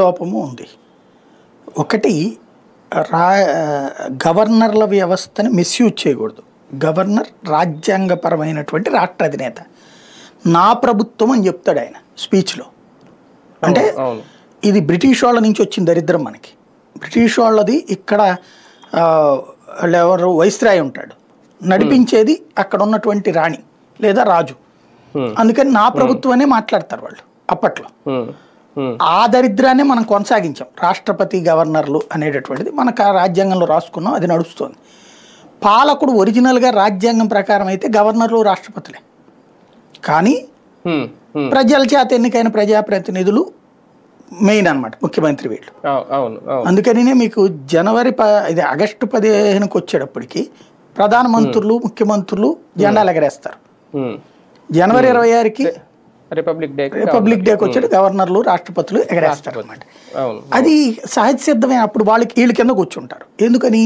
లోపము ఉంది. ఒకటి గవర్నర్ల వ్యవస్థని మిస్యూజ్ చేయకూడదు. గవర్నర్ రాజ్యాంగపరమైనటువంటి రాష్ట్ర అధినేత. నా ప్రభుత్వం అని చెప్తాడు ఆయన స్పీచ్లో. అంటే ఇది బ్రిటిష్ వాళ్ళ నుంచి వచ్చిన దరిద్రం మనకి. బ్రిటిష్ వాళ్ళది ఇక్కడ ఎవరు వైస్రాయ్ ఉంటాడు, నడిపించేది అక్కడ ఉన్నటువంటి రాణి లేదా రాజు. అందుకని నా ప్రభుత్వమే మాట్లాడతారు వాళ్ళు అప్పట్లో. ఆ దరిద్రాన్ని మనం కొనసాగించాం. రాష్ట్రపతి గవర్నర్లు అనేటటువంటిది మనకు రాజ్యాంగంలో రాసుకున్నాం, అది నడుస్తుంది. పాలకుడు ఒరిజినల్గా రాజ్యాంగం ప్రకారం అయితే గవర్నర్లు రాష్ట్రపతులే, కానీ ప్రజల చేత ఎన్నికైన ప్రజాప్రతినిధులు మెయిన్ అనమాట, ముఖ్యమంత్రి వీళ్ళు. అందుకనినే మీకు ఇది ఆగస్టు 15కి వచ్చేటప్పటికి ప్రధానమంత్రులు ముఖ్యమంత్రులు జెండాలు ఎగరేస్తారు. జనవరి 26కి రిపబ్లిక్ డేకి వచ్చేది గవర్నర్లు రాష్ట్రపతులు ఎగరేస్తారు అనమాట. అది సహజ సిద్ధమైన. అప్పుడు వీళ్ళ కింద కూర్చుంటారు. ఎందుకని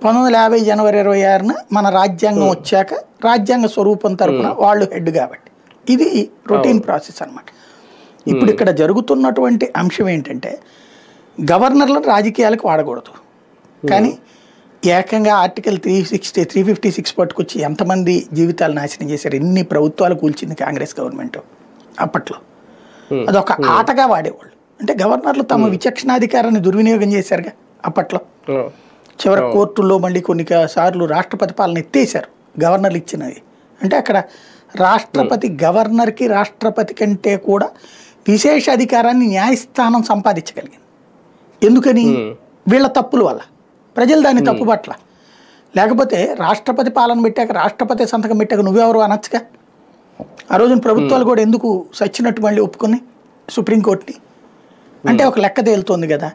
1950 జనవరి 26న మన రాజ్యాంగం వచ్చాక రాజ్యాంగ స్వరూపం తరపున వాళ్ళు హెడ్ కాబట్టి ఇది రొటీన్ ప్రాసెస్ అనమాట. ఇప్పుడు ఇక్కడ జరుగుతున్నటువంటి అంశం ఏంటంటే గవర్నర్లను రాజకీయాలకు వాడకూడదు, కానీ ఏకంగా ఆర్టికల్ 356 పట్టుకొచ్చి ఎంతమంది జీవితాలు నాశనం చేశారు. ఎన్ని ప్రభుత్వాలు కూల్చింది కాంగ్రెస్ గవర్నమెంట్ అప్పట్లో. అదొక ఆటగా వాడేవాళ్ళు. అంటే గవర్నర్లు తమ విచక్షణాధికారాన్ని దుర్వినియోగం చేశారుగా అప్పట్లో. చివరి కోర్టుల్లో మళ్ళీ కొన్ని సార్లు రాష్ట్రపతి పాలన ఎత్తేసారు గవర్నర్లు ఇచ్చినది. అంటే అక్కడ రాష్ట్రపతి గవర్నర్కి రాష్ట్రపతి కంటే కూడా విశేష అధికారాన్ని న్యాయస్థానం సంపాదించగలిగింది. ఎందుకని? వీళ్ళ తప్పుల వల్ల. ప్రజలు దాన్ని తప్పు పట్ల. లేకపోతే రాష్ట్రపతి పాలన పెట్టాక రాష్ట్రపతి సంతకం పెట్టాక నువ్వెవరు అనొచ్చుగా. ఆ రోజున ప్రభుత్వాలు కూడా ఎందుకు సచ్చినట్టు మళ్ళీ ఒప్పుకొని సుప్రీంకోర్టుని? అంటే ఒక లెక్క తేలుతోంది కదా.